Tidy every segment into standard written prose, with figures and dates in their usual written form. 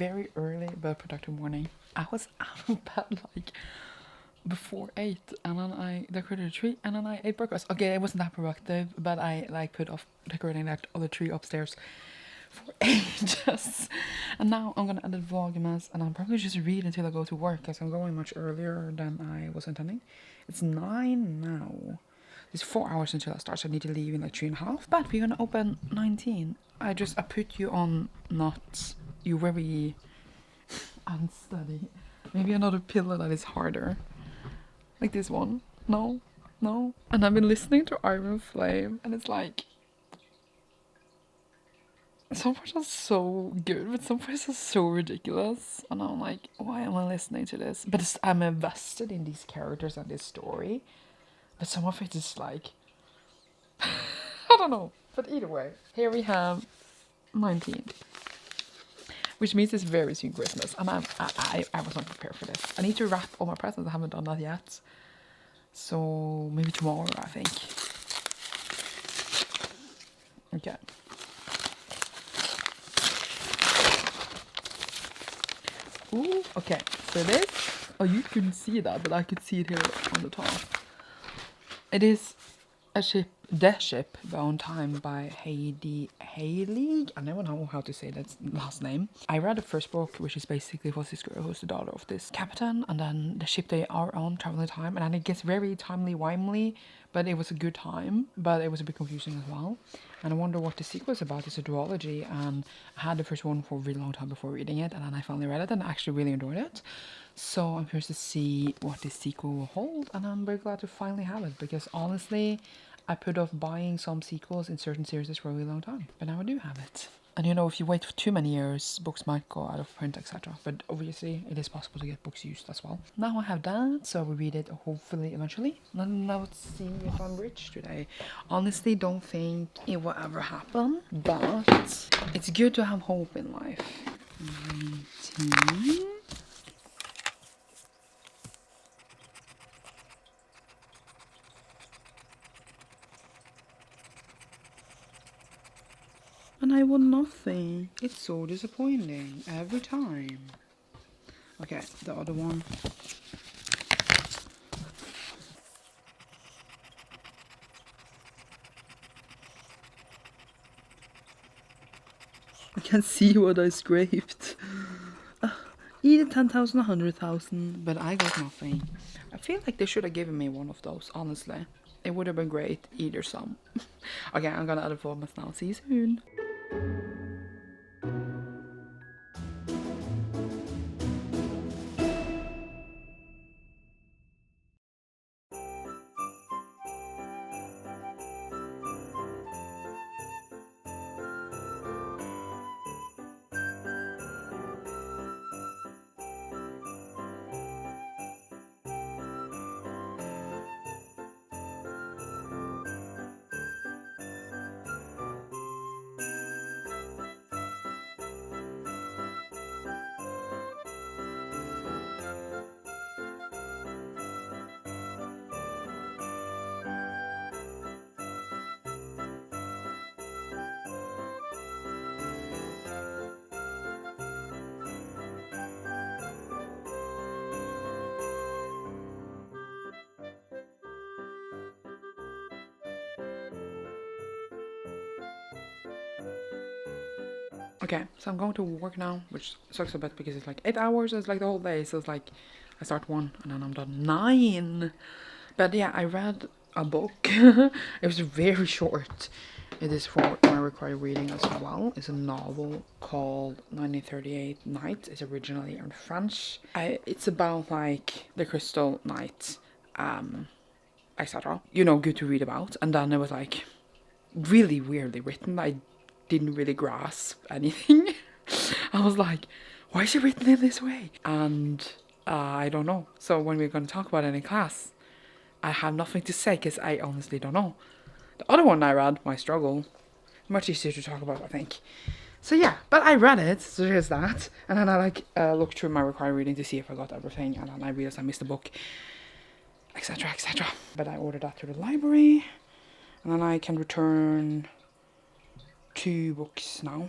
very early but productive morning. I was out of bed like before 8, and then I decorated a tree, and then I ate breakfast. Okay, it wasn't that productive, but I like put off decorating that other tree upstairs for ages. And now I'm gonna edit Vlogmas, and I'll probably just read until I go to work, because I'm going much earlier than I was intending. It's 9 now. It's 4 hours until I start, so I need to leave in like 3.5. But we're gonna open 19. I put you on not you very unsteady. Maybe another pillow that is harder. Like this one. No. And I've been listening to Iron Flame, and it's like, some parts are so good, but some parts are so ridiculous. And I'm like, why am I listening to this? But I'm invested in these characters and this story. But some of it is like, I don't know. But either way, here we have 19. Which means it's very soon Christmas. And I was not prepared for this. I need to wrap all my presents. I haven't done that yet. So maybe tomorrow, I think. Okay. Ooh, okay. So this, oh, you couldn't see that, but I could see it here on the top. It is a ship, The Ship Bound Time by Heidi Halig. I never know how to say that last name. I read the first book, which is basically was this girl who's the daughter of this captain, and then the ship they are on traveling time, and then it gets very timely-wimely, but it was a good time, but it was a bit confusing as well. And I wonder what the sequel is about. It's a duology, and I had the first one for a really long time before reading it, and then I finally read it, and I actually really enjoyed it. So I'm curious to see what this sequel will hold, and I'm very glad to finally have it, because honestly, I put off buying some sequels in certain series for a really long time, but now I do have it. And you know, if you wait for too many years, books might go out of print, etc. But obviously, it is possible to get books used as well. Now I have that, so I will read it hopefully eventually. And now let's see if I'm rich today. Honestly, don't think it will ever happen, but it's good to have hope in life. 19. And I won nothing. It's so disappointing every time. Okay, the other one. I can see what I scraped. Either 10,000 or 100,000, but I got nothing. I feel like they should have given me one of those, honestly. It would have been great, either some. Okay, I'm gonna edit Vlogmas now. See you soon. Okay, so I'm going to work now, which sucks a bit because it's like 8 hours, it's like the whole day, so it's like I start 1 and then I'm done 9. But yeah, I read a book. It was very short. It is for my required reading as well. It's a novel called 1938 Night. It's originally in French. It's about like the Crystal Knight, etc. You know, good to read about. And then it was like really weirdly written. I didn't really grasp anything. I was like, why is she written in this way? And I don't know. So when we're going to talk about it in class, I have nothing to say because I honestly don't know. The other one I read, My Struggle, much easier to talk about, I think. So yeah, but I read it, so there's that. And then I like looked through my required reading to see if I got everything, and then I realized I missed a book, etc, etc. But I ordered that to the library, and then I can return 2 books now,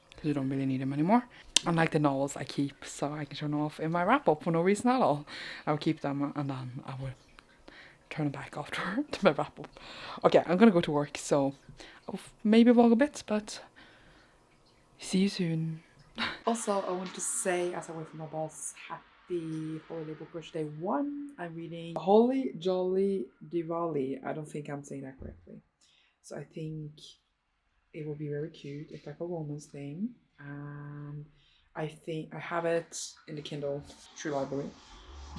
because I don't really need them anymore. Unlike the novels I keep so I can turn off in my wrap up for no reason at all. I will keep them and then I will turn them back after to my wrap up. Okay, I'm gonna go to work, so I'll maybe vlog a bit, but see you soon. Also, I want to say, as I wait for my boss, happy holiday book rush day 1. I'm reading Holy Jolly Diwali. I don't think I'm saying that correctly. So I think it will be very cute. It's like a romance thing. I think I have it in the Kindle through library.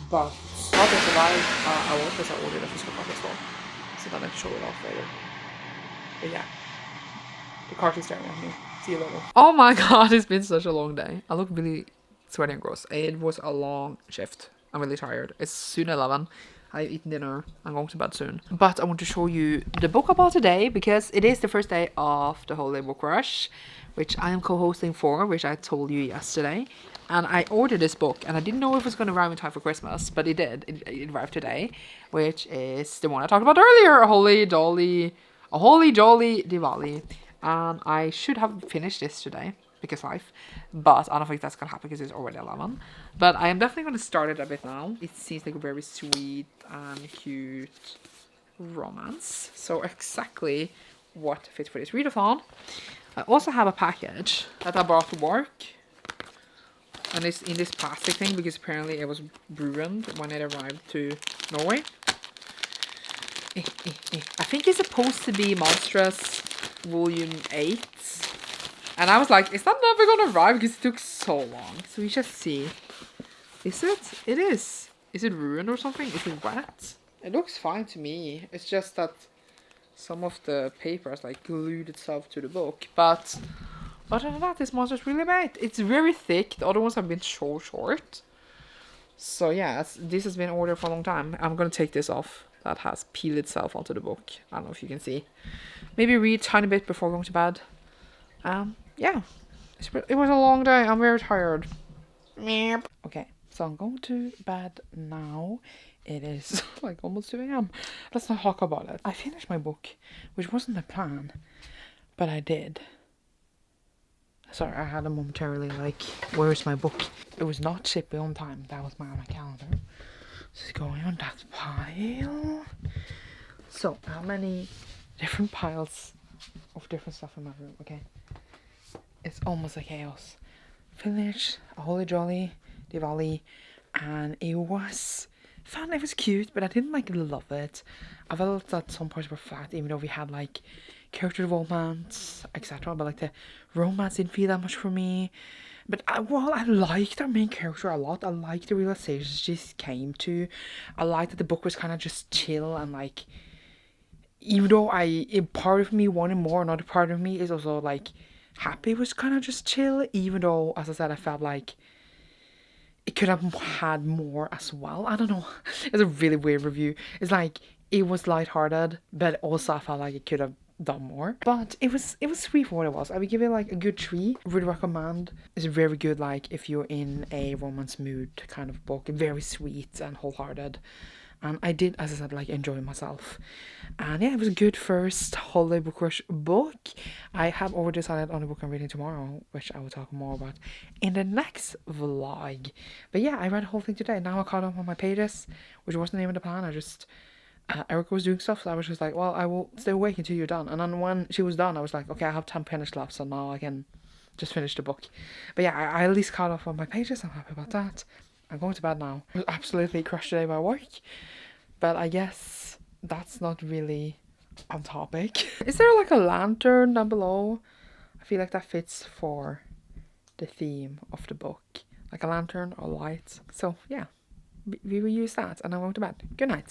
But not as I will, because I ordered a physical copy as well. So then I can show it off later. But yeah. The cart is staring at me. See you later. Oh my god, it's been such a long day. I look really sweaty and gross. It was a long shift. I'm really tired. It's soon 11. I've eaten dinner. I'm going to bed soon. But I want to show you the book about today because it is the first day of the holiday book rush, which I am co-hosting for, which I told you yesterday. And I ordered this book and I didn't know if it was going to arrive in time for Christmas, but it did. It arrived today, which is the one I talked about earlier, a Holy Jolly Diwali. And I should have finished this today because life, but I don't think that's gonna happen because it's already 11. But I am definitely gonna start it a bit now. It seems like a very sweet and cute romance, so exactly what fits for this readathon. I also have a package that I brought to work, and it's in this plastic thing because apparently it was ruined when it arrived to Norway. I think it's supposed to be Monstrous Volume 8. And I was like, is that never gonna arrive because it took so long? So we just see. Is it? It is. Is it ruined or something? Is it wet? It looks fine to me. It's just that some of the paper has like glued itself to the book. But other than that, this monster's really bad. It's very thick. The other ones have been so short. So yeah, this has been ordered for a long time. I'm gonna take this off. That has peeled itself onto the book. I don't know if you can see. Maybe read a tiny bit before going to bed. Yeah. It was a long day. I'm very tired. Okay, so I'm going to bed now. It is like almost 2 a.m. Let's not talk about it. I finished my book, which wasn't the plan, but I did. Sorry, I had a momentarily like, where's my book? It was not shipped on time. That was on my calendar. This is going on that pile. So, how many different piles of different stuff in my room? Okay. It's almost a chaos. Finished a Holy Jolly Diwali, and it was fun. It was cute, but I didn't like love it. I felt that some parts were flat, even though we had like character romance, etc. But like the romance didn't feel that much for me. But I liked our main character a lot. I liked the realizations she came to. I liked that the book was kind of just chill and like, even though part of me wanted more, another part of me is also like happy it was kind of just chill. Even though, as I said, I felt like it could have had more as well. I don't know. It's a really weird review. It's like it was lighthearted, but also I felt like it could have done more. But it was sweet for what it was. I would give it like a good 3. Would recommend. It's very good like if you're in a romance mood kind of book. Very sweet and wholehearted. And I did, as I said, like enjoy myself. And yeah, it was a good first holiday book rush book. I have already decided on the book I'm reading tomorrow, which I will talk more about in the next vlog. But yeah, I read the whole thing today. Now I caught up on my pages, which wasn't even the plan. I just Erica was doing stuff, so I was just like, well, I will stay awake until you're done. And then when she was done, I was like, okay, I have 10 pages left, so now I can just finish the book. But yeah, I at least caught up on my pages. I'm happy about that. I'm going to bed now. I was absolutely crushed today by work, but I guess that's not really on topic. Is there like a lantern down below? I feel like that fits for the theme of the book. Like a lantern or light. So yeah, we will use that and I'm going to bed. Good night.